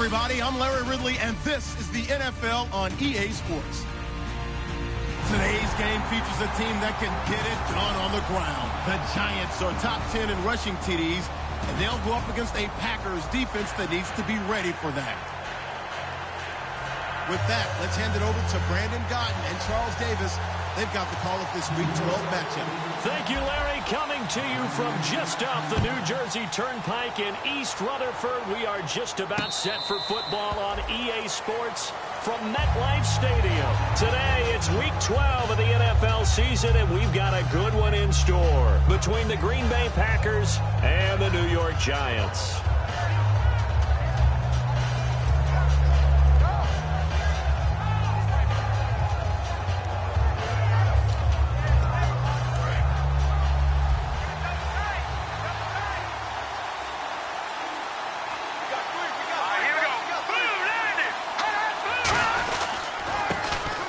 everybody. I'm Larry Ridley, and this is the NFL on EA Sports. Today's game features a team that can get it done on the ground. The Giants are top 10 in rushing TDs, and they'll go up against a Packers defense that needs to be ready for that. With that, let's hand it over to Brandon Gotton and Charles Davis. They've got the call of this Week 12 matchup. Thank you, Larry. Coming to you from just off the New Jersey Turnpike in East Rutherford. We are just about set for football on EA Sports from MetLife Stadium. Today, it's Week 12 of the NFL season, and we've got a good one in store between the Green Bay Packers and the New York Giants.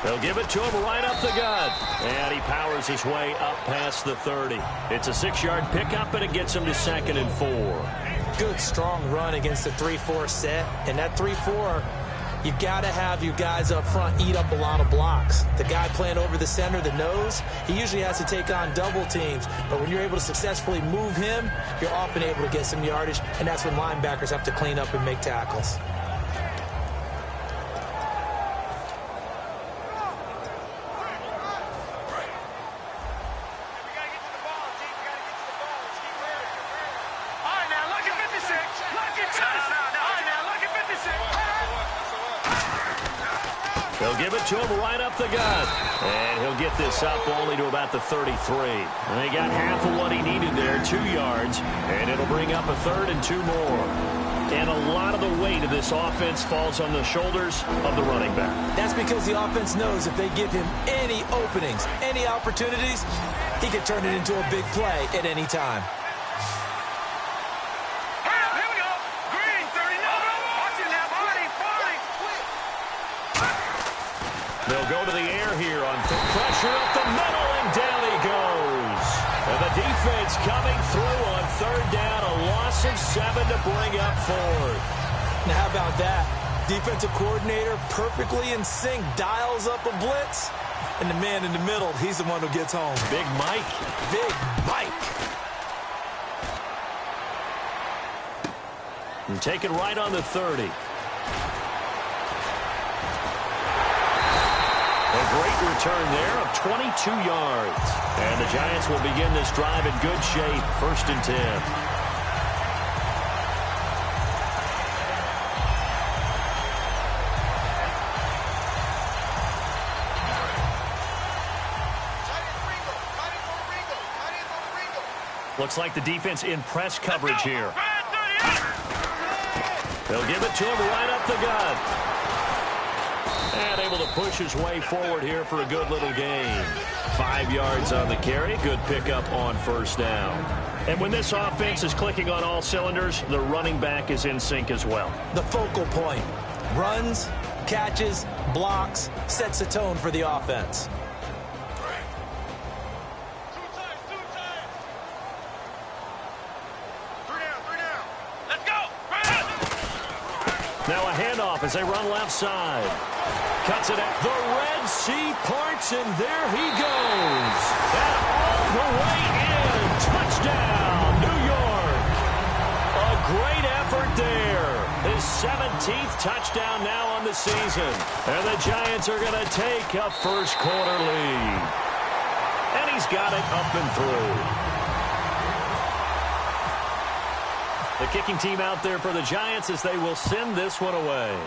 They'll give it to him right up the gut. And he powers his way up past the 30. It's a 6-yard pickup, and it gets him to 2nd and 4. Good, strong run against the 3-4 set. And that 3-4, you've got to have your guys up front eat up a lot of blocks. The guy playing over the center, the nose, he usually has to take on double teams. But when you're able to successfully move him, you're often able to get some yardage. And that's when linebackers have to clean up and make tackles. They'll give it to him right up the gut. And he'll get this up only to about the 33. And they got half of what he needed there, 2 yards. And it'll bring up a 3rd and 2 more. And a lot of the weight of this offense falls on the shoulders of the running back. That's because the offense knows if they give him any openings, any opportunities, he can turn it into a big play at any time. They'll go to the air here on pressure up the middle, and down he goes. And the defense coming through on 3rd down, a loss of 7 to bring up 4th. Now, how about that? Defensive coordinator perfectly in sync, dials up a blitz, and the man in the middle, he's the one who gets home. Big Mike. Big Mike. And taken right on the 30. A great return there of 22 yards. And the Giants will begin this drive in good shape. 1st and 10. Looks like the defense in press coverage here. They'll give it to him right up the gut. And able to push his way forward here for a good little gain. 5 yards on the carry. Good pickup on 1st down. And when this offense is clicking on all cylinders, the running back is in sync as well. The focal point. Runs, catches, blocks, sets the tone for the offense. Now a handoff as they run left side. Cuts it out. The Red Sea parts, and there he goes. And all the way in. Touchdown, New York. A great effort there. His 17th touchdown now on the season. And the Giants are going to take a first-quarter lead. And he's got it up and through. The kicking team out there for the Giants as they will send this one away.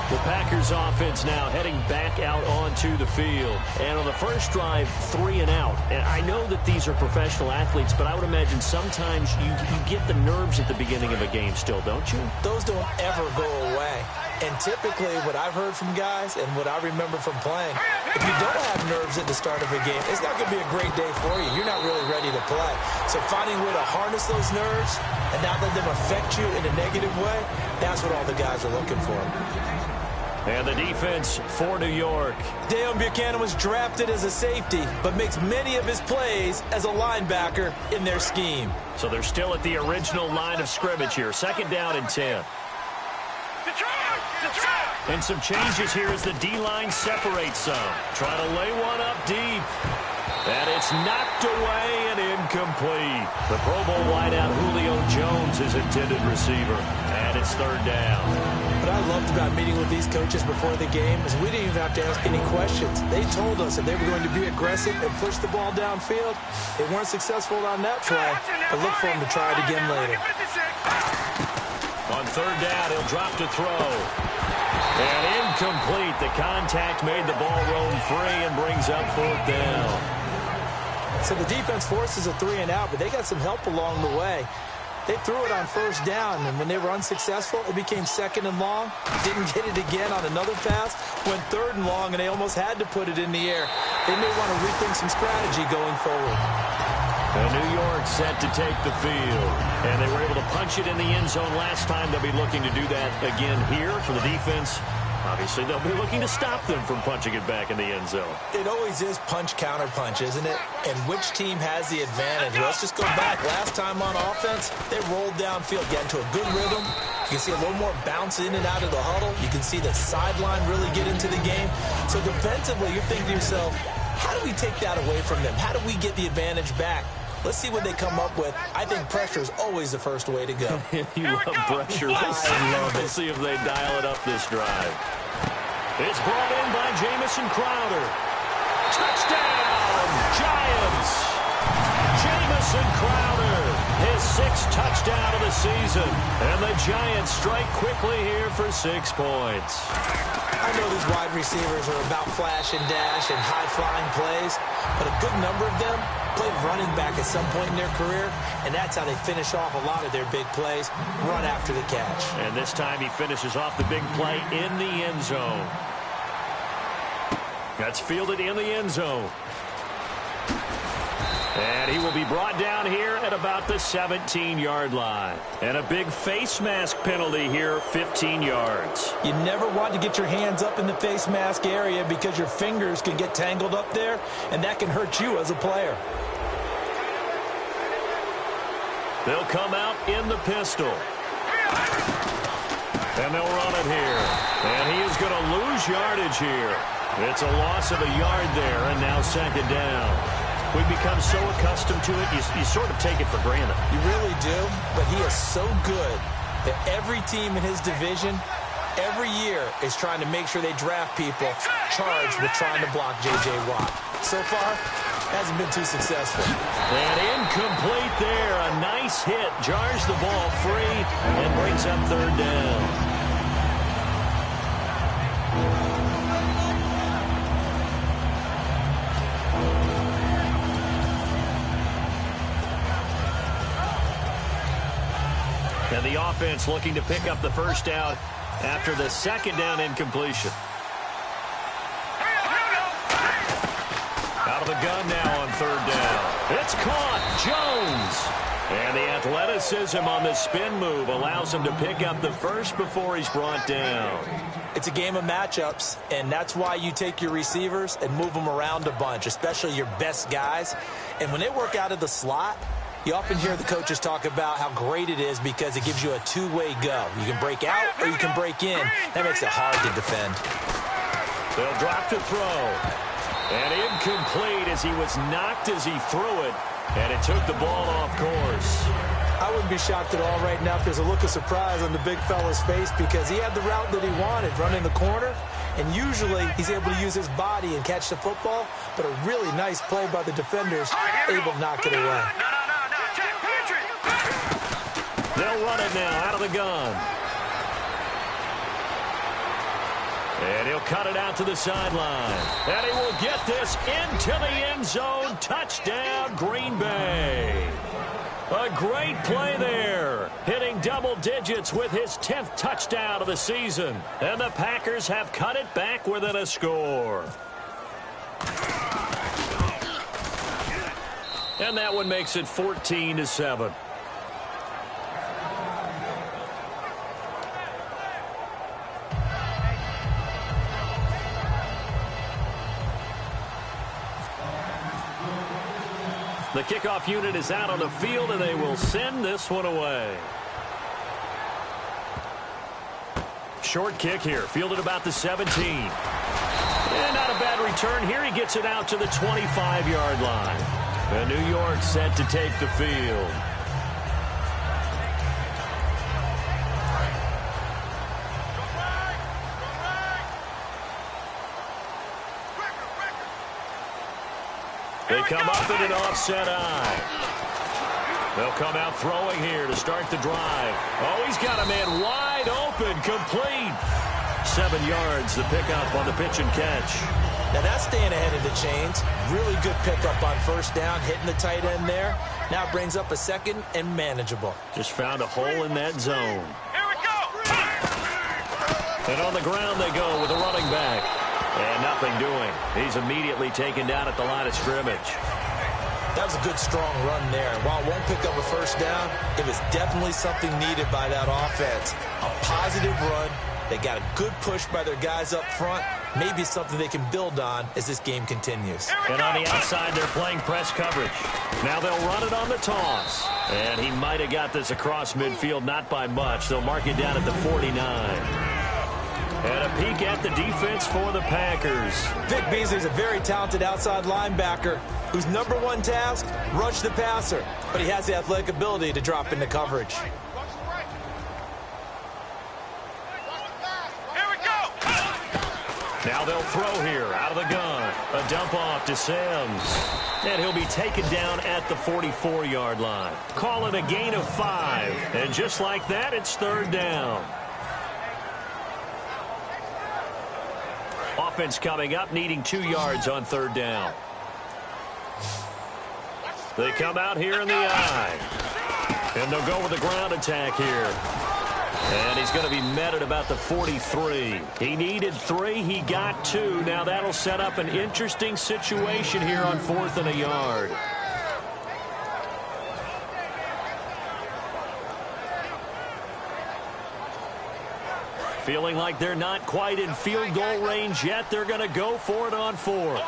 The Packers offense now heading back out onto the field. And on the first drive, 3 and out. And I know that these are professional athletes, but I would imagine sometimes you get the nerves at the beginning of a game still, don't you? Those don't ever go away. And typically what I've heard from guys and what I remember from playing, if you don't have nerves at the start of a game, it's not going to be a great day for you. You're not really ready to play. So finding a way to harness those nerves and not let them affect you in a negative way, that's what all the guys are looking for. And the defense for New York. Deion Buchanan was drafted as a safety, but makes many of his plays as a linebacker in their scheme. So they're still at the original line of scrimmage here. 2nd down and 10. And some changes here as the D-line separates some. Trying to lay one up deep. And it's knocked away and incomplete. The Pro Bowl wideout Julio Jones is intended receiver. And it's 3rd down. What I loved about meeting with these coaches before the game is we didn't even have to ask any questions. They told us that they were going to be aggressive and push the ball downfield. They weren't successful on that play, but look for them to try it again later. On 3rd down, he'll drop to throw. And incomplete. The contact made the ball roam free and brings up 4th down. So the defense forces a 3-and-out, but they got some help along the way. They threw it on 1st down, and when they were unsuccessful, it became 2nd and long. Didn't get it again on another pass. Went 3rd and long, and they almost had to put it in the air. They may want to rethink some strategy going forward. And New York set to take the field. And they were able to punch it in the end zone last time. They'll be looking to do that again here for the defense. Obviously, they'll be looking to stop them from punching it back in the end zone. It always is punch-counter-punch, isn't it? And which team has the advantage? Let's just go back. Last time on offense, they rolled downfield, got into a good rhythm. You can see a little more bounce in and out of the huddle. You can see the sideline really get into the game. So defensively, you're thinking to yourself, how do we take that away from them? How do we get the advantage back? Let's see what they come up with. I think pressure is always the first way to go. You love pressure. Let's see if they dial it up this drive. It's brought in by Jamison Crowder. Touchdown, Giants! Jamison Crowder, his 6th touchdown of the season. And the Giants strike quickly here for 6 points. I know these wide receivers are about flash and dash and high-flying plays, but a good number of them played running back at some point in their career, and that's how they finish off a lot of their big plays, run after the catch. And this time he finishes off the big play in the end zone. That's fielded in the end zone. And he will be brought down here at about the 17-yard line. And a big face mask penalty here, 15 yards. You never want to get your hands up in the face mask area because your fingers can get tangled up there, and that can hurt you as a player. They'll come out in the pistol. And they'll run it here. And he is going to lose yardage here. It's a loss of a yard there, and now 2nd down. We've become so accustomed to it, you sort of take it for granted. You really do, but he is so good that every team in his division, every year, is trying to make sure they draft people charged with trying to block J.J. Watt. So far, hasn't been too successful. And incomplete there. A nice hit. Jars the ball free and brings up 3rd down. And the offense looking to pick up the 1st down after the 2nd down incompletion. Out of the gun now on 3rd down. It's caught. Jones. And the athleticism on the spin move allows him to pick up the 1st before he's brought down. It's a game of matchups, and that's why you take your receivers and move them around a bunch, especially your best guys. And when they work out of the slot, you often hear the coaches talk about how great it is because it gives you a two-way go. You can break out or you can break in. That makes it hard to defend. They'll drop to throw. And incomplete as he was knocked as he threw it. And it took the ball off course. I wouldn't be shocked at all right now if there's a look of surprise on the big fella's face because he had the route that he wanted, running the corner. And usually he's able to use his body and catch the football. But a really nice play by the defenders, able to knock it away. They'll run it now out of the gun. And he'll cut it out to the sideline. And he will get this into the end zone. Touchdown, Green Bay. A great play there. Hitting double digits with his 10th touchdown of the season. And the Packers have cut it back within a score. And that one makes it 14-7. The kickoff unit is out on the field, and they will send this one away. Short kick here, fielded about the 17. And not a bad return here. He gets it out to the 25-yard line. And New York set to take the field. They come up in an offset eye. They'll come out throwing here to start the drive. Oh, he's got a man wide open, complete. 7 yards, the pickup on the pitch and catch. Now that's staying ahead of the chains. Really good pickup on first down, hitting the tight end there. Now brings up a second and manageable. Just found a hole in that zone. Here we go. And on the ground they go with a running back. And nothing doing. He's immediately taken down at the line of scrimmage. That was a good, strong run there. While it won't pick up a first down, it was definitely something needed by that offense. A positive run. They got a good push by their guys up front. Maybe something they can build on as this game continues. And on the outside, they're playing press coverage. Now they'll run it on the toss. And he might have got this across midfield, not by much. They'll mark it down at the 49. And a peek at the defense for the Packers. Vic Beasley's a very talented outside linebacker whose number one task, rush the passer. But he has the athletic ability to drop into coverage. Here we go. Now they'll throw here out of the gun. A dump off to Sims. And he'll be taken down at the 44-yard line. Call it a gain of 5. And just like that, it's third down. Offense coming up, needing 2 yards on third down. They come out here in the eye. And they'll go with the ground attack here. And he's going to be met at about the 43. He needed 3. He got 2. Now that'll set up an interesting situation here on 4th and a yard. Feeling like they're not quite in field goal range yet. They're going to go for it on 4th.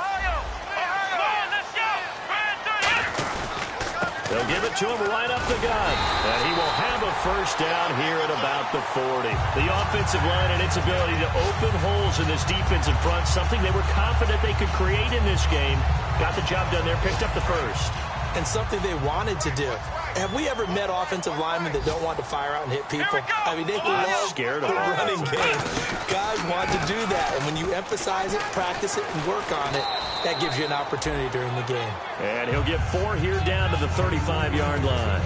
They'll give it to him right up the gut. And he will have a first down here at about the 40. The offensive line and its ability to open holes in this defensive front, something they were confident they could create in this game. Got the job done there, picked up the first. And something they wanted to do. Have we ever met offensive linemen that don't want to fire out and hit people? I mean, they love the running game. Guys want to do that. And when you emphasize it, practice it, and work on it, that gives you an opportunity during the game. And he'll get 4 here down to the 35-yard line.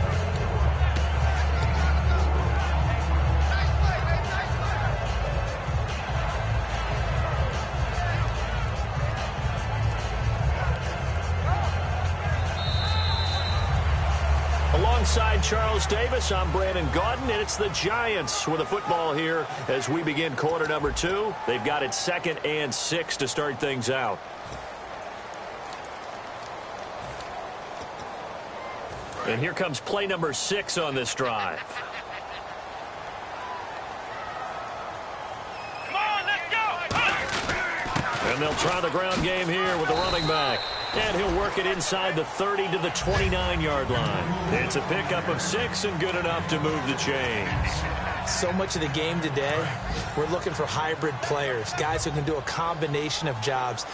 Alongside Charles Davis, I'm Brandon Gaudin, and it's the Giants with a football here as we begin quarter number 2. They've got it 2nd and 6 to start things out. And here comes play number 6 on this drive. Come on, let's go. And they'll try the ground game here with the running back. And he'll work it inside the 30 to the 29-yard line. It's a pickup of 6 and good enough to move the chains. So much of the game today, we're looking for hybrid players, guys who can do a combination of jobs.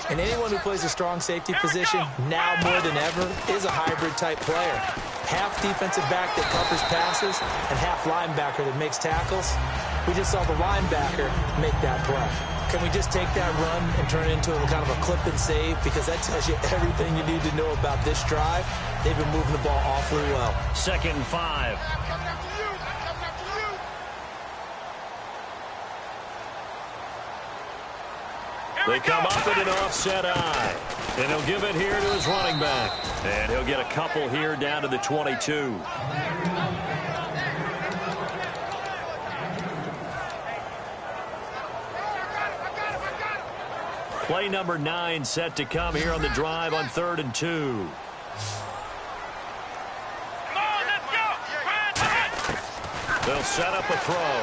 And anyone who plays a strong safety position, now more than ever, is a hybrid-type player. Half defensive back that covers passes and half linebacker that makes tackles. We just saw the linebacker make that play. Can we just take that run and turn it into a kind of a clip and save? Because that tells you everything you need to know about this drive. They've been moving the ball awfully well. 2nd and 5. They come up in an offset eye. And he'll give it here to his running back. And he'll get a couple here down to the 22. Play number 9 set to come here on the drive on 3rd and 2. Come on, let's go. They'll set up a throw.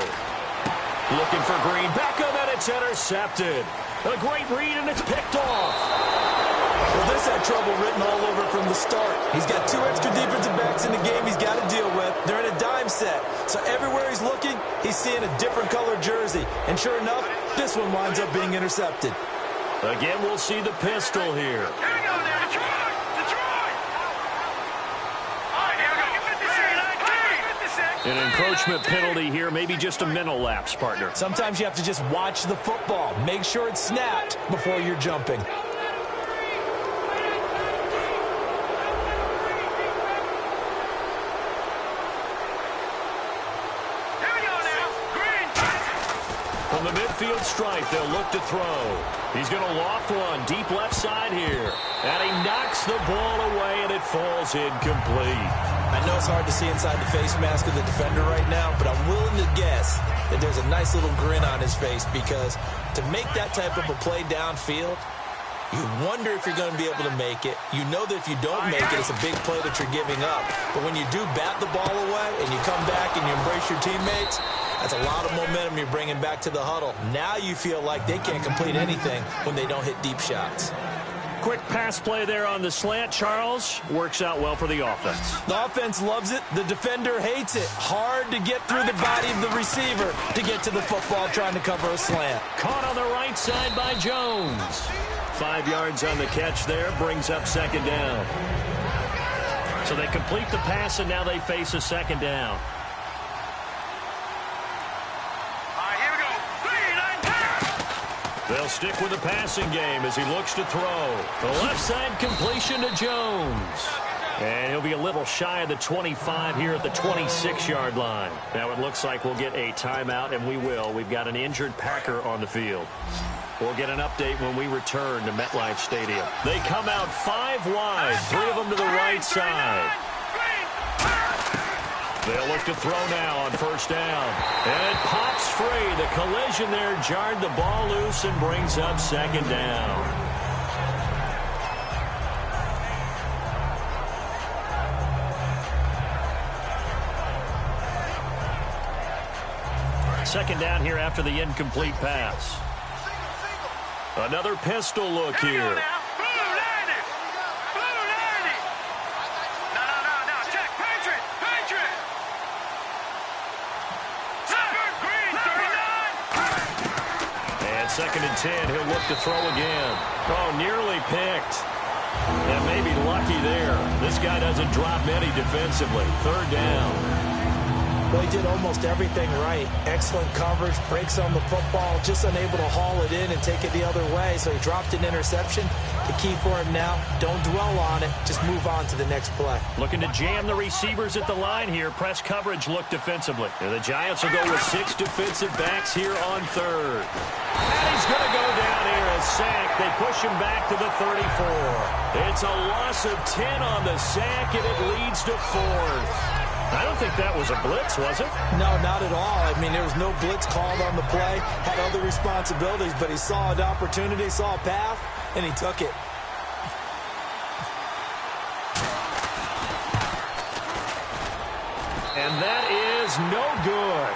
Looking for Green. Beckham, and it's intercepted. A great read, and it's picked off. Well, this had trouble written all over from the start. He's got 2 extra defensive backs in the game he's got to deal with. They're in a dime set. So everywhere he's looking, he's seeing a different color jersey. And sure enough, this one winds up being intercepted. Again, we'll see the pistol here. Here we go now. Detroit! Detroit! All right, here we go. An encroachment penalty here, maybe just a mental lapse, partner. Sometimes you have to just watch the football. Make sure it's snapped before you're jumping. From the midfield stripe, they'll look to throw. He's going to loft one deep left side here. And he knocks the ball away, and it falls incomplete. I know it's hard to see inside the face mask of the defender right now, but I'm willing to guess that there's a nice little grin on his face because to make that type of a play downfield, you wonder if you're going to be able to make it. You know that if you don't make it, it's a big play that you're giving up. But when you do bat the ball away and you come back and you embrace your teammates, that's a lot of momentum you're bringing back to the huddle. Now you feel like they can't complete anything when they don't hit deep shots. Quick pass play there on the slant, Charles. Works out well for the offense. The offense loves it. The defender hates it. Hard to get through the body of the receiver to get to the football trying to cover a slant. Caught on the right side by Jones. 5 yards on the catch there. Brings up second down. So they complete the pass, and now they face a second down. They'll stick with the passing game as he looks to throw. The left side completion to Jones. And he'll be a little shy of the 25 here at the 26-yard line. Now it looks like we'll get a timeout, and we will. We've got an injured Packer on the field. We'll get an update when we return to MetLife Stadium. They come out 5 wide, 3 of them to the right side. They'll look to throw now on first down. And it pops free. The collision there jarred the ball loose and brings up second down. Second down here after the incomplete pass. Another pistol look here. Second and 10, he'll look to throw again. Oh, nearly picked. And maybe lucky there. This guy doesn't drop many defensively. Third down. Well, he did almost everything right. Excellent coverage, breaks on the football, just unable to haul it in and take it the other way. So he dropped an interception. The key for him now, don't dwell on it. Just move on to the next play. Looking to jam the receivers at the line here. Press coverage look defensively. And the Giants will go with 6 defensive backs here on third. And he's going to go down here as sacked. They push him back to the 34. It's a loss of 10 on the sack, and it leads to 4th. I don't think that was a blitz, was it? No, not at all. I mean, there was no blitz called on the play. Had other responsibilities, but he saw an opportunity, saw a path, and he took it. And that is no good.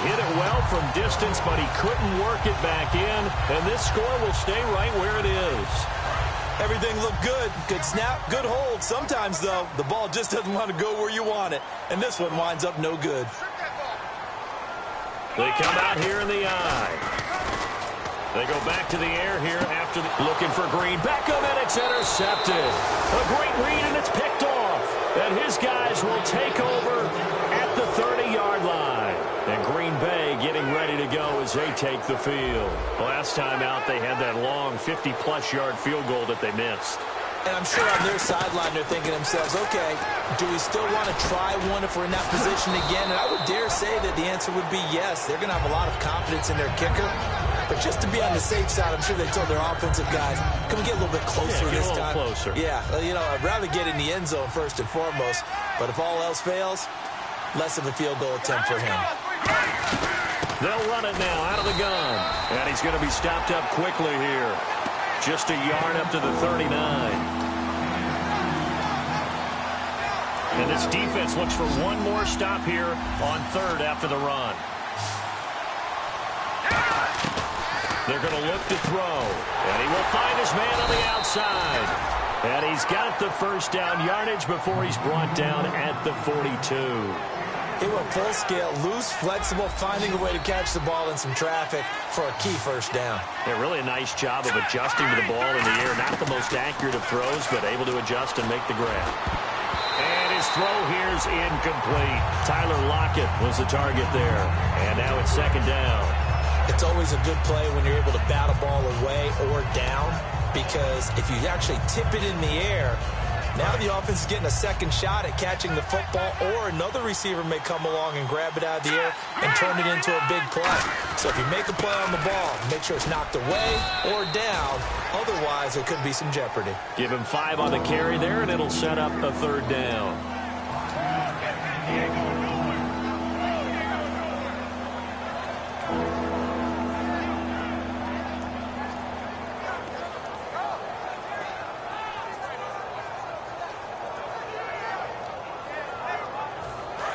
He hit it well from distance, but he couldn't work it back in. And this score will stay right where it is. Everything looked good. Good snap, good hold. Sometimes, though, the ball just doesn't want to go where you want it. And this one winds up no good. They come out here in the eye. They go back to the air here after looking for Green. Beckham, and it's intercepted. A great read, and it's picked off. And his guys will take over at the 30-yard line. And Green Bay getting ready to go as they take the field. Last time out, they had that long 50-plus yard field goal that they missed. And I'm sure on their sideline they're thinking to themselves, okay, do we still want to try one if we're in that position again? And I would dare say that the answer would be yes. They're going to have a lot of confidence in their kicker. But just to be on the safe side, I'm sure they told their offensive guys, can we get a little bit closer this time? Closer. Yeah, you know, I'd rather get in the end zone first and foremost. But if all else fails, less of a field goal attempt for him. They'll run it now out of the gun. And he's going to be stopped up quickly here. Just a yard up to the 39. And this defense looks for one more stop here on third after the run. They're going to look to throw. And he will find his man on the outside. And he's got the first down yardage before he's brought down at the 42. It went full scale, loose, flexible, finding a way to catch the ball in some traffic for a key first down. Yeah, really a nice job of adjusting to the ball in the air. Not the most accurate of throws, but able to adjust and make the grab. And his throw here's incomplete. Tyler Lockett was the target there. And now it's second down. It's always a good play when you're able to bat a ball away or down, because if you actually tip it in the air, now the offense is getting a second shot at catching the football, or another receiver may come along and grab it out of the air and turn it into a big play. So if you make a play on the ball, make sure it's knocked away or down. Otherwise, there could be some jeopardy. Give him 5 on the carry there, and it'll set up a third down.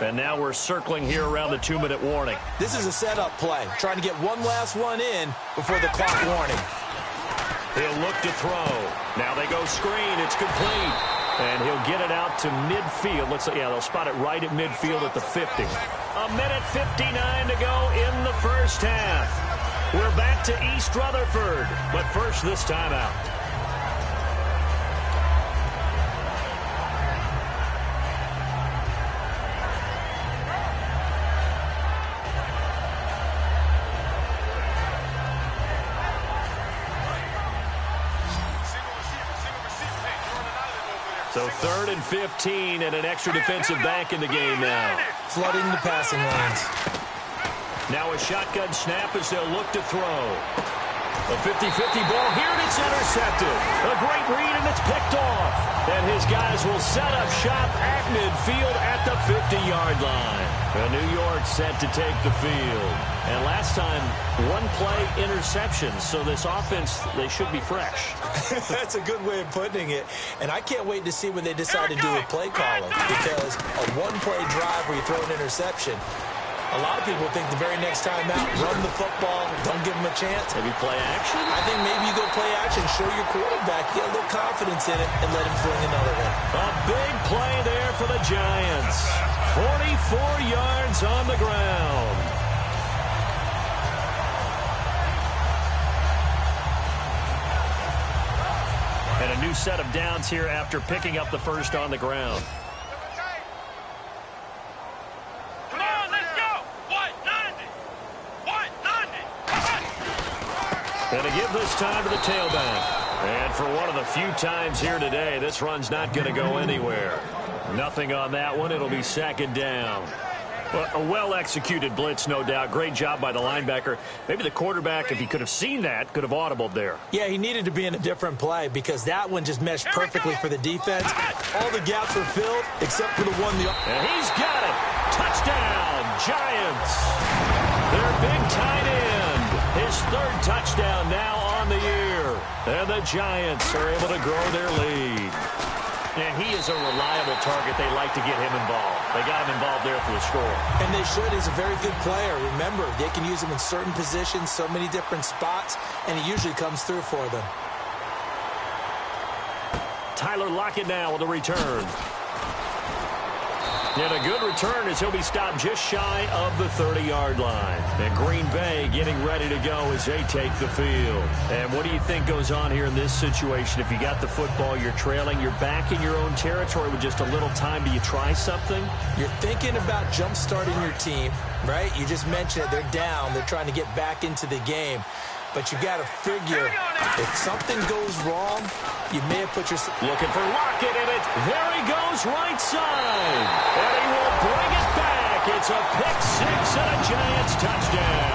And now we're circling here around the 2-minute warning. This is a setup play, trying to get one last one in before the clock warning. He'll look to throw. Now they go screen. It's complete. And he'll get it out to midfield. Looks like, yeah, they'll spot it right at midfield at the 50. A minute 59 to go in the first half. We're back to East Rutherford, but first this timeout. So 3rd and 15 and an extra defensive back in the game now. Flooding the passing lanes. Now a shotgun snap as they'll look to throw. A 50-50 ball here, and it's intercepted. A great read, and it's picked off. And his guys will set up shop at midfield at the 50-yard line. New York set to take the field. And last time, one play interception. So this offense, they should be fresh. That's a good way of putting it. And I can't wait to see when they decide to do a play calling. Because a one-play drive where you throw an interception, a lot of people think the very next time out, run the football, don't give them a chance. Maybe play action? I think maybe you go play action, show your quarterback, get a little confidence in it, and let him fling another one. A big play there for the Giants. 44 yards on the ground. And a new set of downs here after picking up the first on the ground. And to give this time to the tailback. And for one of the few times here today, this run's not going to go anywhere. Nothing on that one. It'll be second down. Well, a well-executed blitz, no doubt. Great job by the linebacker. Maybe the quarterback, if he could have seen that, could have audibled there. Yeah, he needed to be in a different play because that one just meshed perfectly for the defense. All the gaps were filled except for the one. And he's got it. Touchdown, Giants. Their big tight end. His 3rd touchdown now on the year. And the Giants are able to grow their lead. And he is a reliable target. They like to get him involved. They got him involved there for the score. And they should. He's a very good player. Remember, they can use him in certain positions, so many different spots, and he usually comes through for them. Tyler Lockett now with a return. And a good return as he'll be stopped just shy of the 30-yard line. And Green Bay getting ready to go as they take the field. And what do you think goes on here in this situation? If you got the football, you're trailing, you're back in your own territory with just a little time. Do you try something? You're thinking about jump-starting your team, right? You just mentioned it. They're down. They're trying to get back into the game. But you got to figure, if something goes wrong, you may have put your... Looking for Lockett in it. There he goes, right side. And he will bring it back. It's a pick-6 and a Giants touchdown.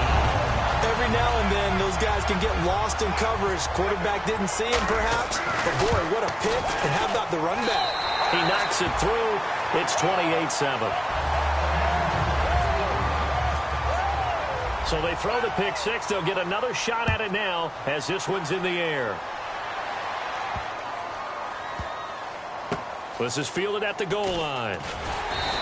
Every now and then, those guys can get lost in coverage. Quarterback didn't see him, perhaps. But, boy, what a pick. And how about the run back? He knocks it through. It's 28-7. So they throw the pick-6. They'll get another shot at it now as this one's in the air. This is fielded at the goal line.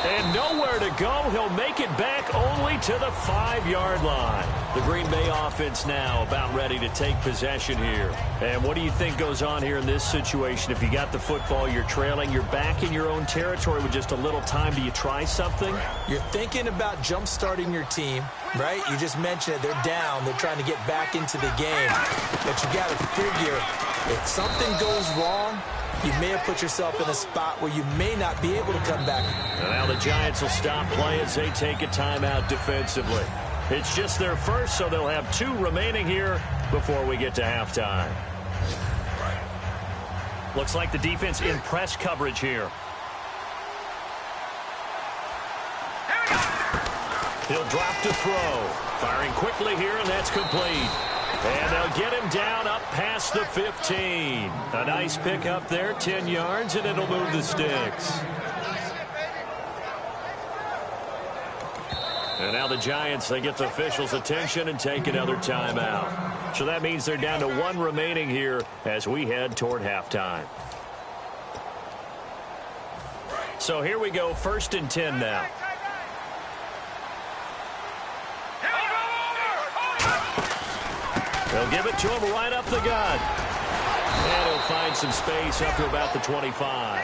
And nowhere to go. He'll make it back only to the 5-yard line. The Green Bay offense now about ready to take possession here. And what do you think goes on here in this situation? If you got the football, you're trailing, you're back in your own territory with just a little time. Do you try something? You're thinking about jump-starting your team, right? You just mentioned it. They're down. They're trying to get back into the game. But you got to figure if something goes wrong, you may have put yourself in a spot where you may not be able to come back. And now the Giants will stop play as they take a timeout defensively. It's just their first, so they'll have 2 remaining here before we get to halftime. Looks like the defense in press coverage here. He'll drop to throw. Firing quickly here, and that's complete. And they'll get him down up past the 15. A nice pick up there, 10 yards, and it'll move the sticks. And now the Giants, they get the officials' attention and take another timeout. So that means they're down to 1 remaining here as we head toward halftime. So here we go, 1st and 10 now. They'll give it to him right up the gut. And he'll find some space up to about the 25.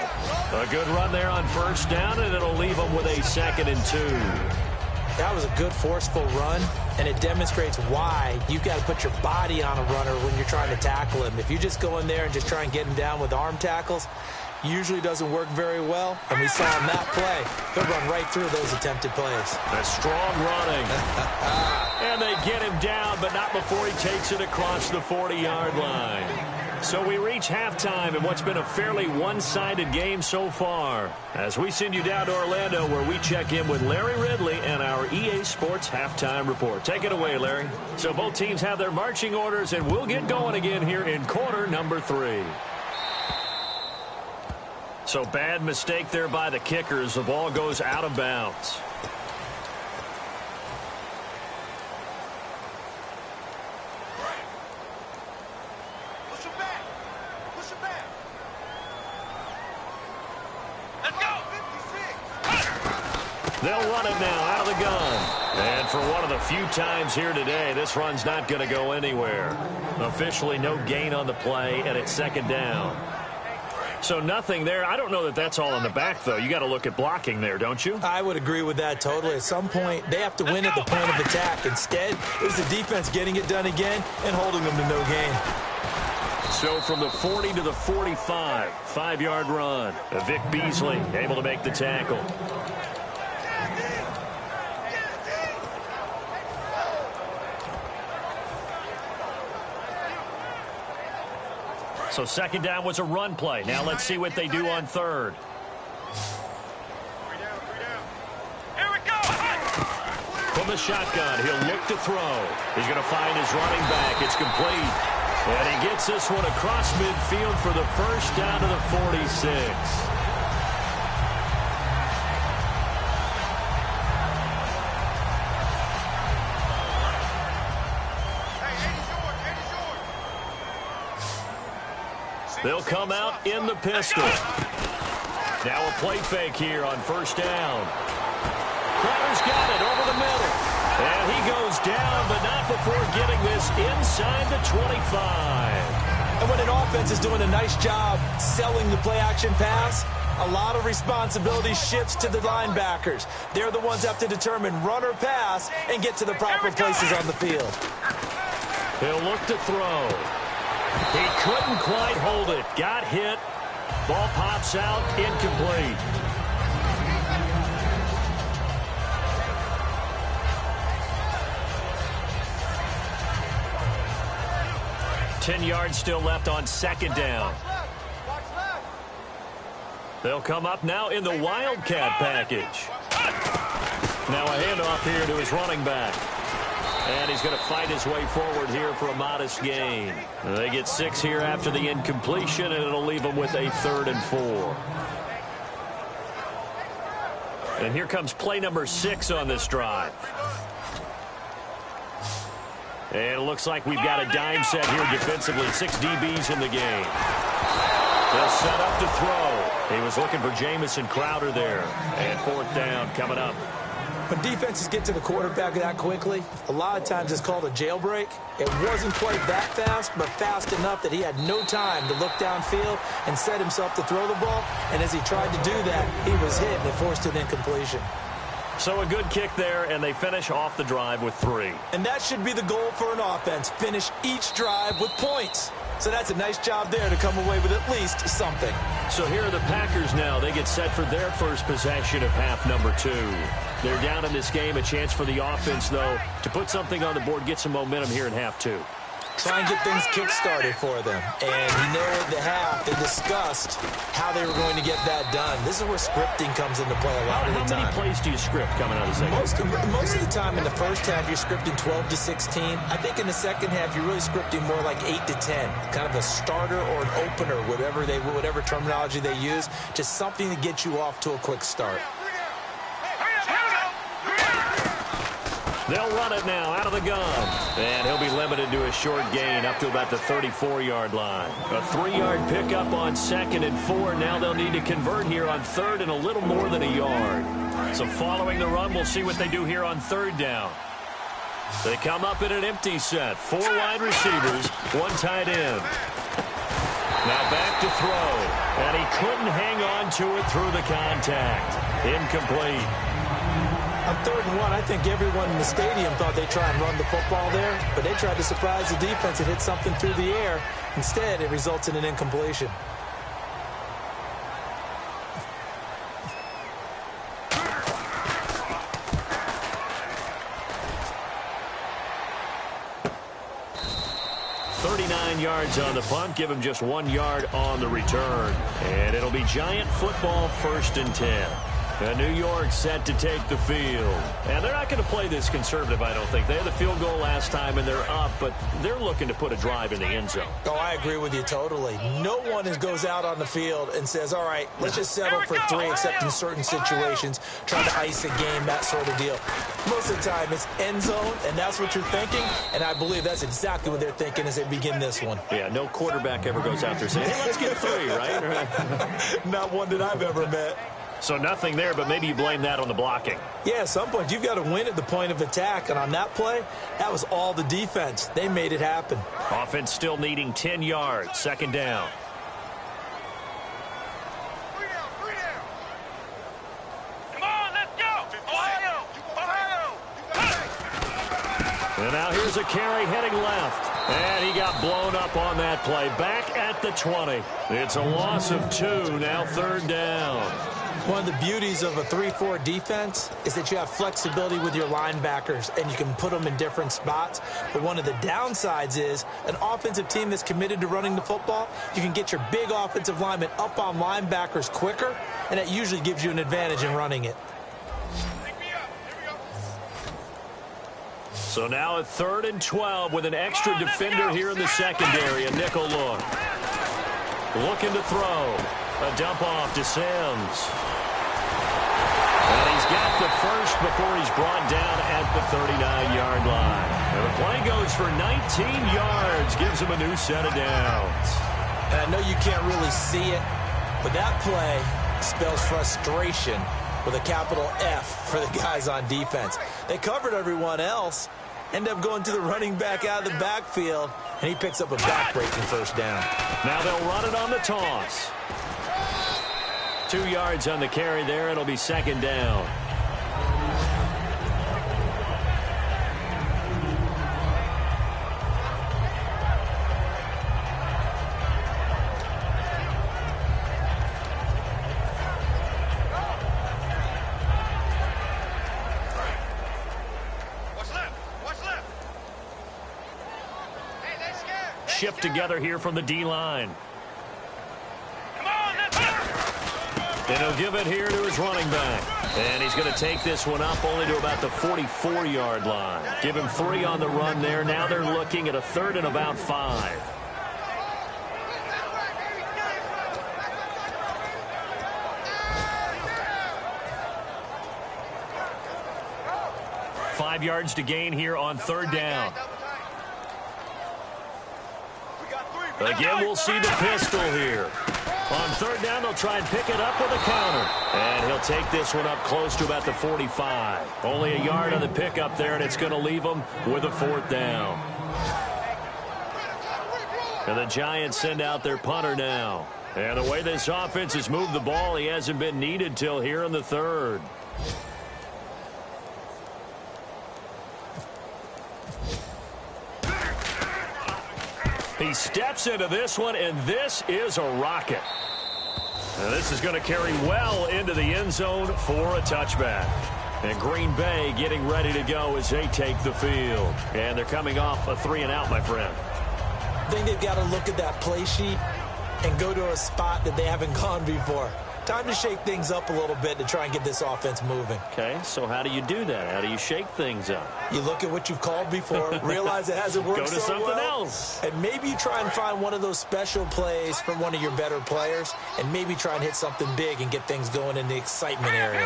A good run there on 1st down, and it'll leave him with a 2nd and 2. That was a good, forceful run, and it demonstrates why you've got to put your body on a runner when you're trying to tackle him. If you just go in there and just try and get him down with arm tackles, usually doesn't work very well, and we saw in that play, he'll run right through those attempted plays. A strong running. And they get him down, but not before he takes it across the 40-yard line. So we reach halftime in what's been a fairly one-sided game so far, as we send you down to Orlando, where we check in with Larry Ridley and our EA Sports Halftime Report. Take it away, Larry. So both teams have their marching orders, and we'll get going again here in quarter number 3. So bad mistake there by the kickers. The ball goes out of bounds. They'll run it now out of the gun. And for one of the few times here today, this run's not going to go anywhere. Officially no gain on the play, and it's 2nd down. So nothing there. I don't know that that's all in the back, though. You got to look at blocking there, don't you? I would agree with that totally. At some point, they have to win at the point of attack. Instead, it was the defense getting it done again and holding them to no gain. So from the 40 to the 45, 5-yard run. Vic Beasley able to make the tackle. So 2nd down was a run play. Now let's see what they do on 3rd. Here we go. From the shotgun, he'll look to throw. He's going to find his running back. It's complete. And he gets this one across midfield for the 1st down to the 46. They'll come out in the pistol. Now a play fake here on 1st down. Crowder's got it over the middle. And he goes down, but not before getting this inside the 25. And when an offense is doing a nice job selling the play-action pass, a lot of responsibility shifts to the linebackers. They're the ones that have to determine run or pass and get to the proper places on the field. He'll look to throw. He couldn't quite hold it. Got hit. Ball pops out. Incomplete. Ten yards still left on 2nd down. They'll come up now in the Wildcat package. Now a handoff here to his running back. And he's going to fight his way forward here for a modest gain. They get 6 here after the incompletion, and it'll leave them with a 3rd and 4. And here comes play number 6 on this drive. And it looks like we've got a dime set here defensively. 6 DBs in the game. They'll set up to throw. He was looking for Jamison Crowder there. And 4th down coming up. When defenses get to the quarterback that quickly, a lot of times it's called a jailbreak. It wasn't quite that fast, but fast enough that he had no time to look downfield and set himself to throw the ball. And as he tried to do that, he was hit and it forced an incompletion. So a good kick there, and they finish off the drive with 3. And that should be the goal for an offense. Finish each drive with points. So that's a nice job there to come away with at least something. So here are the Packers now. They get set for their first possession of half number 2. They're down in this game. A chance for the offense, though, to put something on the board, get some momentum here in half 2. Try and get things kick-started for them. And you know at the half, they discussed how they were going to get that done. This is where scripting comes into play a lot of the time. How many plays do you script coming out of the second? Most of the time in the first half, you're scripting 12 to 16. I think in the second half, you're really scripting more like 8 to 10. Kind of a starter or an opener, whatever terminology they use. Just something to get you off to a quick start. They'll run it now out of the gun. And he'll be limited to a short gain up to about the 34-yard line. A 3-yard pickup on 2nd and 4. Now they'll need to convert here on 3rd and a little more than a yard. So following the run, we'll see what they do here on 3rd down. They come up in an empty set. 4 wide receivers, 1 tight end. Now back to throw. And he couldn't hang on to it through the contact. Incomplete. On 3rd and 1, I think everyone in the stadium thought they'd try and run the football there, but they tried to surprise the defense and hit something through the air. Instead, it results in an incompletion. Yards on the punt, give him just 1 yard on the return. And it'll be Giant football, 1st and 10. New York set to take the field. And they're not going to play this conservative, I don't think. They had the field goal last time, and they're up, but they're looking to put a drive in the end zone. Oh, I agree with you totally. No one goes out on the field and says, all right, let's just settle for 3, except in certain situations, trying to ice a game, that sort of deal. Most of the time, it's end zone, and that's what you're thinking, and I believe that's exactly what they're thinking as they begin this one. Yeah, no quarterback ever goes out there saying, hey, let's get 3, right? Not one that I've ever met. So nothing there, but maybe you blame that on the blocking. Yeah, at some point, you've got to win at the point of attack. And on that play, that was all the defense. They made it happen. Offense still needing 10 yards. 2nd down. Come on, let's go. Ohio. And now here's a carry heading left. And he got blown up on that play. Back at the 20. It's a loss of 2. Now 3rd down. One of the beauties of a 3-4 defense is that you have flexibility with your linebackers and you can put them in different spots. But one of the downsides is an offensive team that's committed to running the football, you can get your big offensive linemen up on linebackers quicker, and that usually gives you an advantage in running it. So now at 3rd and 12 with an extra defender here in the secondary, a nickel look. Looking to throw. A dump off to Sims. And he's got the first before he's brought down at the 39-yard line. And the play goes for 19 yards, gives him a new set of downs. And I know you can't really see it, but that play spells frustration with a capital F for the guys on defense. They covered everyone else, end up going to the running back out of the backfield, and he picks up a back-breaking 1st down. Now they'll run it on the toss. 2 yards on the carry there. It'll be 2nd down. Shift together here from the D-line. And he'll give it here to his running back. And he's going to take this one up only to about the 44-yard line. Give him 3 on the run there. Now they're looking at a 3rd and about 5. Five yards to gain here on 3rd down. Again, we'll see the pistol here. On 3rd down, they'll they'll try and pick it up with a counter. And he'll take this one up close to about the 45. Only a yard on the pickup there, and it's going to leave them with a 4th down. And the Giants send out their punter now. And the way this offense has moved the ball, he hasn't been needed till here in the 3rd. He steps into this one, and this is a rocket. And this is going to carry well into the end zone for a touchback. And Green Bay getting ready to go as they take the field. And they're coming off a 3-and-out, my friend. I think they've got to look at that play sheet and go to a spot that they haven't gone before. Time to shake things up a little bit to try and get this offense moving. Okay, so how do you do that? How do you shake things up? You look at what you've called before, realize it hasn't worked so well. Go to something else. And maybe you try and find one of those special plays from one of your better players, and maybe try and hit something big and get things going in the excitement area.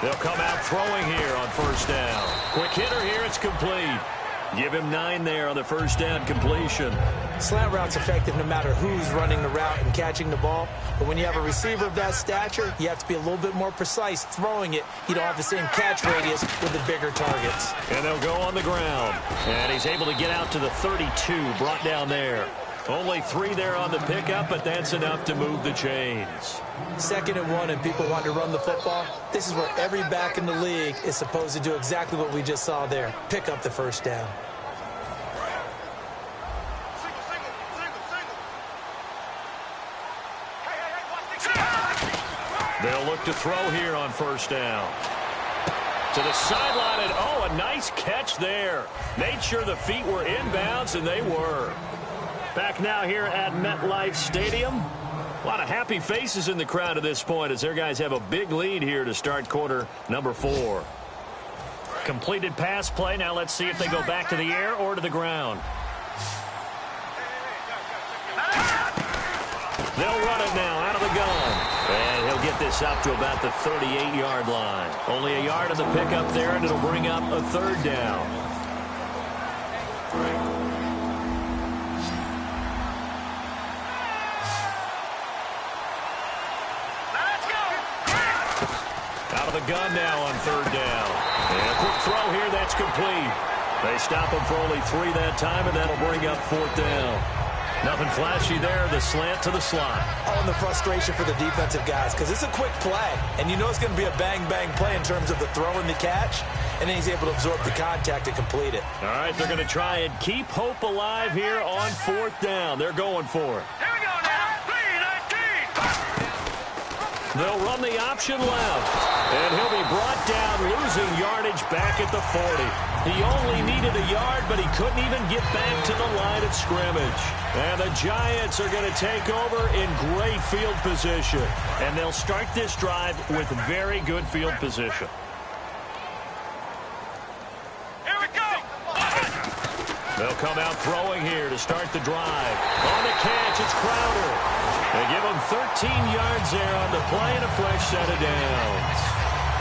They'll come out throwing here on 1st down. Quick hitter here, it's complete. Give him 9 there on the 1st down completion. Slant route's effective no matter who's running the route and catching the ball. But when you have a receiver of that stature, you have to be a little bit more precise throwing it. You don't have the same catch radius with the bigger targets. And they'll go on the ground. And he's able to get out to the 32, brought down there. Only 3 there on the pickup, but that's enough to move the chains. 2nd and 1, and people want to run the football. This is where every back in the league is supposed to do exactly what we just saw there. Pick up the 1st down. They'll look to throw here on 1st down. To the sideline, and oh, a nice catch there. Made sure the feet were inbounds, and they were. Back now here at MetLife Stadium. A lot of happy faces in the crowd at this point as their guys have a big lead here to start quarter number 4. Completed pass play. Now let's see if they go back to the air or to the ground. They'll run it now out of the gun. And he'll get this up to about the 38-yard line. Only a yard of the pickup there, and it'll bring up a 3rd down. Out of the gun now on 3rd down. And a quick throw here, that's complete. They stop him for only 3 that time, and that'll bring up 4th down. Nothing flashy there, the slant to the slot. Oh, and the frustration for the defensive guys, because it's a quick play, and you know it's going to be a bang-bang play in terms of the throw and the catch, and then he's able to absorb the contact and complete it. All right, they're going to try and keep hope alive here on 4th down. They're going for it. Here we go now. 3-19. They'll run the option left, and he'll be brought down, losing yardage back at the 40. He only needed a yard, but he couldn't even get back to the line of scrimmage. And the Giants are going to take over in great field position. And they'll start this drive with very good field position. Here we go. They'll come out throwing here to start the drive. On the catch, it's Crowder. They give him 13 yards there on the play and a fresh set of downs.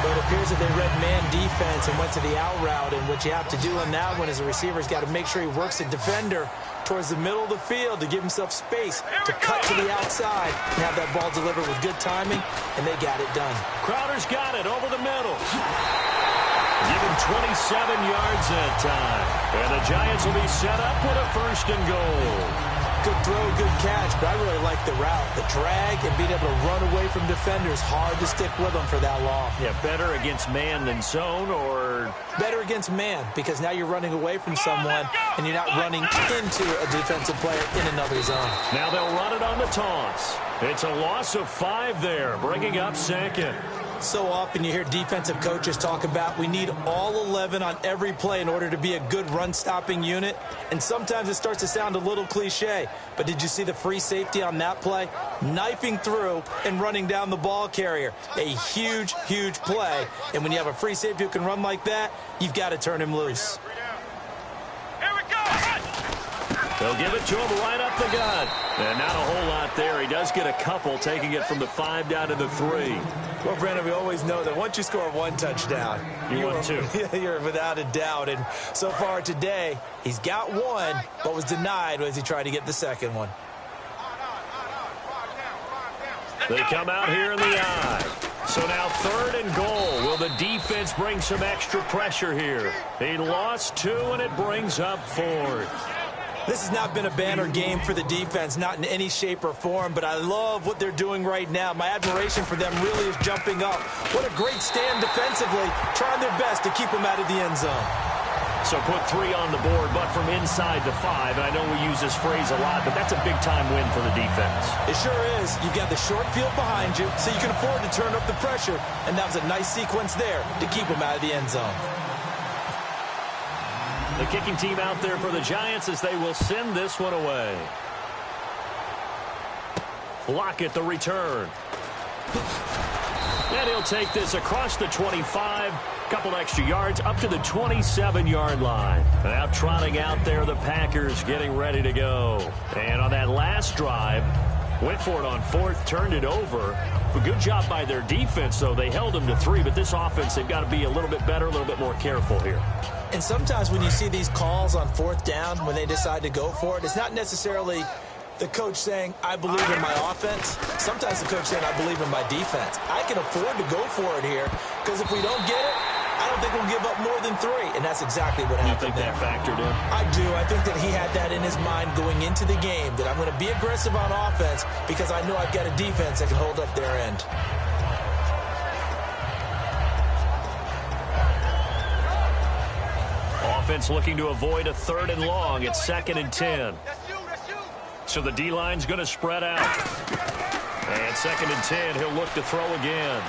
But it appears that they read man defense and went to the out route. And what you have to do on that one is the receiver's got to make sure he works the defender towards the middle of the field to give himself space to cut to the outside and have that ball delivered with good timing, and they got it done. Crowder's got it over the middle. Give him 27 yards that time. And the Giants will be set up with a 1st and goal. Good throw, good catch, but I really like the route. The drag and being able to run away from defenders, hard to stick with them for that long. Yeah, better against man than zone, or? Better against man, because now you're running away from someone and you're not running into a defensive player in another zone. Now they'll run it on the toss. It's a loss of 5 there, bringing up 2nd. So often you hear defensive coaches talk about we need all 11 on every play in order to be a good run-stopping unit. And sometimes it starts to sound a little cliche. But did you see the free safety on that play? Knifing through and running down the ball carrier. A huge, huge play. And when you have a free safety who can run like that, you've got to turn him loose. Here we go. They'll give it to him right up the gut. And not a whole lot there. He does get a couple, taking it from the 5 down to the 3. Well, Brandon, we always know that once you score 1 touchdown, you want 2. You're without a doubt. And so far today, he's got 1, but was denied as he tried to get the 2nd one. They come out here in the eye. So now 3rd and goal. Will the defense bring some extra pressure here? He lost 2, and it brings up 4th. This has not been a banner game for the defense, not in any shape or form, but I love what they're doing right now. My admiration for them really is jumping up. What a great stand defensively, trying their best to keep them out of the end zone. So put 3 on the board, but from inside to 5. And I know we use this phrase a lot, but that's a big-time win for the defense. It sure is. You've got the short field behind you, so you can afford to turn up the pressure. And that was a nice sequence there to keep them out of the end zone. The kicking team out there for the Giants as they will send this one away. Lockett the return. And he'll take this across the 25. Couple extra yards up to the 27-yard line. Now trotting out there the Packers getting ready to go. And on that last drive, went for it on 4th, turned it over. A good job by their defense, though. They held them to 3, but this offense, they've got to be a little bit better, a little bit more careful here. And sometimes when you see these calls on 4th down, when they decide to go for it, it's not necessarily the coach saying, I believe in my offense. Sometimes the coach saying, I believe in my defense. I can afford to go for it here, because if we don't get it, I don't think we'll give up more than 3. And that's exactly what happened. You think that factored in? I do. I think that he had that in his mind going into the game, that I'm going to be aggressive on offense because I know I've got a defense that can hold up their end. Offense looking to avoid a 3rd and long. It's 2nd and 10. So the D-line's going to spread out. And 2nd and 10, he'll look to throw again.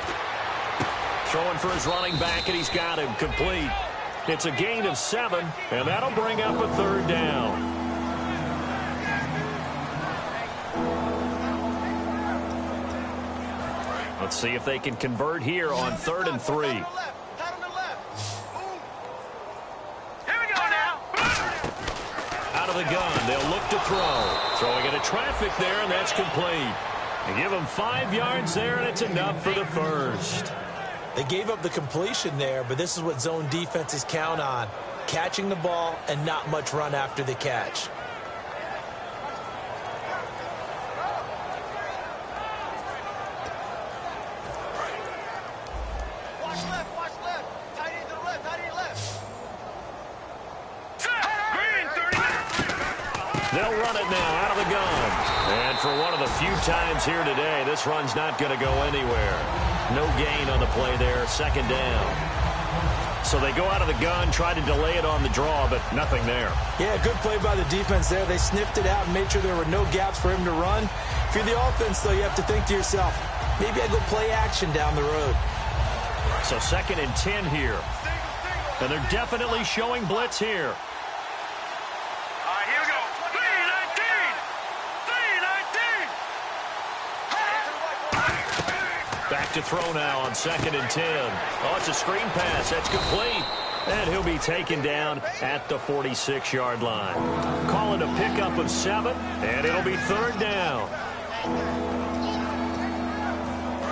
Throwing for his running back, and he's got him complete. It's a gain of 7, and that'll bring up a 3rd down. Let's see if they can convert here on 3rd and 3. Out of the gun, they'll look to throw. Throwing into traffic there, and that's complete. They give him 5 yards there, and it's enough for the first. They gave up the completion there, but this is what zone defenses count on. Catching the ball and not much run after the catch. Watch left. Tight end to the left, tight end left. Green, 30. They'll run it now out of the gun. And for one of the few times here today, this run's not going to go anywhere. No gain on the play there, 2nd down. So they go out of the gun, try to delay it on the draw, but nothing there. Yeah, good play by the defense there. They sniffed it out and made sure there were no gaps for him to run. If you're the offense, though, you have to think to yourself, maybe I go play action down the road. So 2nd and 10 here. And they're definitely showing blitz here. All right, here we go. 3-19. Back to throw now on 2nd and 10. Oh, it's a screen pass. That's complete. And he'll be taken down at the 46-yard line. Call it a pickup of 7, and it'll be 3rd down.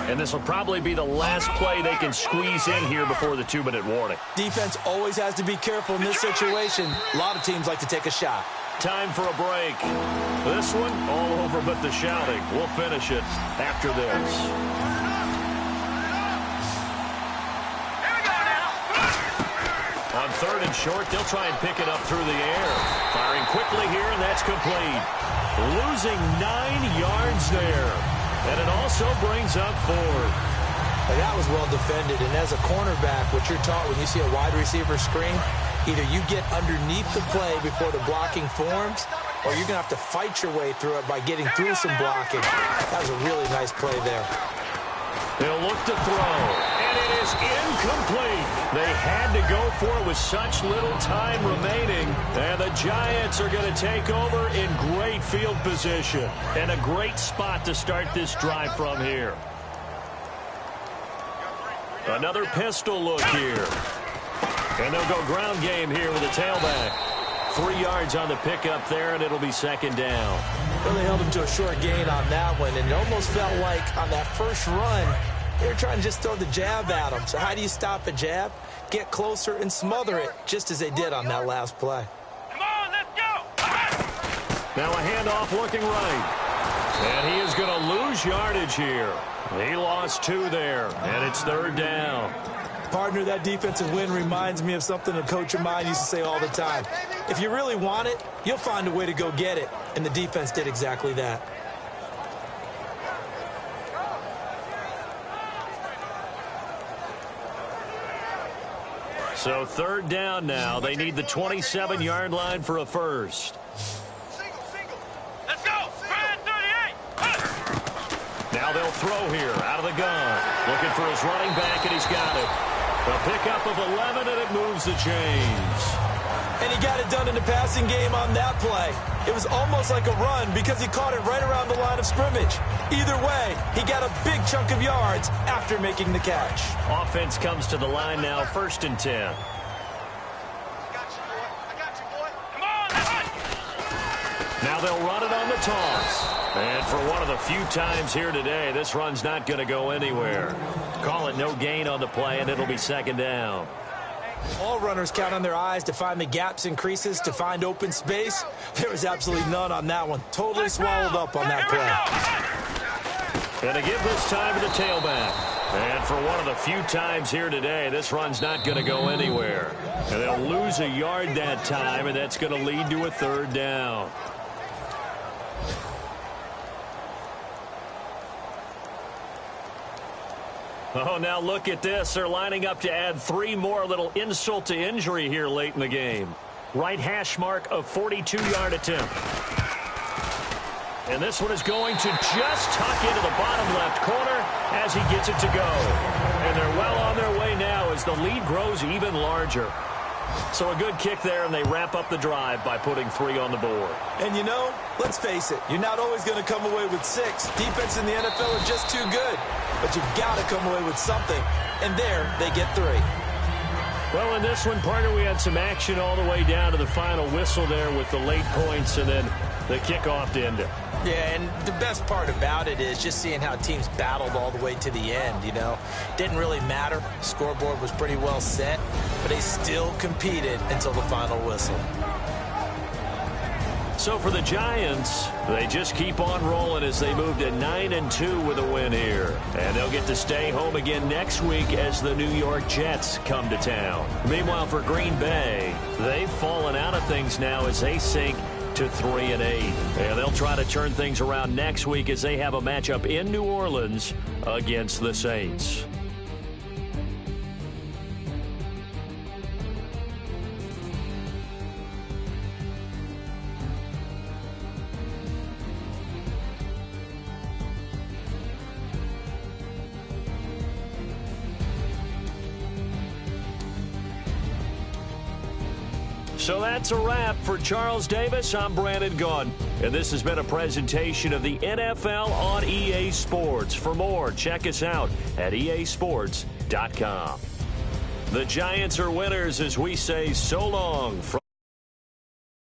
And this will probably be the last play they can squeeze in here before the 2-minute warning. Defense always has to be careful in this situation. A lot of teams like to take a shot. Time for a break. This one, all over but the shouting. We'll finish it after this. On 3rd and short, they'll try and pick it up through the air. Firing quickly here, and that's complete. Losing 9 yards there. And it also brings up 4. But that was well defended. And as a cornerback, what you're taught when you see a wide receiver screen, either you get underneath the play before the blocking forms, or you're going to have to fight your way through it by getting through some blocking. That was a really nice play there. They'll look to throw, and it is incomplete. They had to go for it with such little time remaining, and the Giants are going to take over in great field position and a great spot to start this drive from here. Another pistol look here, and they'll go ground game here with a tailback. 3 yards on the pickup there, and it'll be 2nd down. Really held him to a short gain on that one, and it almost felt like on that first run, they were trying to just throw the jab at him. So how do you stop a jab? Get closer and smother it, just as they did on that last play. Come on, let's go. Now a handoff looking right. And he is going to lose lose yardage here. He lost 2 there, and it's 3rd down. Partner, that defensive win reminds me of something a coach of mine used to say all the time. If you really want it, you'll find a way to go get it. And the defense did exactly that. So 3rd down now. They need the 27-yard line for a first. Let's go. Spread 38. Now they'll throw here out of the gun. Looking for his running back, and he's got it. A pickup of 11, and it moves the chains. And he got it done in the passing game on that play. It was almost like a run because he caught it right around the line of scrimmage. Either way, he got a big chunk of yards after making the catch. Offense comes to the line now, 1st and 10. I got you, boy. Come on, Now they'll run it on the toss. And for one of the few times here today, this run's not going to go anywhere. Call it no gain on the play, and it'll be 2nd down. All runners count on their eyes to find the gaps and creases, to find open space. There was absolutely none on that one. Totally swallowed up on that play. And to give this time to the tailback. And for one of the few times here today, this run's not going to go anywhere. And they'll lose a yard that time, and that's going to lead to a 3rd down. Oh, now look at this. They're lining up to add 3 more, a little insult to injury here late in the game. Right hash mark of 42-yard attempt. And this one is going to just tuck into the bottom left corner as he gets it to go. And they're well on their way now as the lead grows even larger. So a good kick there, and they wrap up the drive by putting 3 on the board. And you know, let's face it, you're not always going to come away with 6. Defense in the NFL are just too good. But you've got to come away with something. And there, they get 3. Well, in this one, partner, we had some action all the way down to the final whistle there with the late points and then the kickoff to end it. Yeah, and the best part about it is just seeing how teams battled all the way to the end, you know. Didn't really matter. Scoreboard was pretty well set, but they still competed until the final whistle. So for the Giants, they just keep on rolling as they move to 9-2 with a win here. And they'll get to stay home again next week as the New York Jets come to town. Meanwhile, for Green Bay, they've fallen out of things now as they sink to 3-8. And they'll try to turn things around next week as they have a matchup in New Orleans against the Saints. So that's a wrap. For Charles Davis, I'm Brandon Gaudin. And this has been a presentation of the NFL on EA Sports. For more, check us out at easports.com. The Giants are winners as we say so long from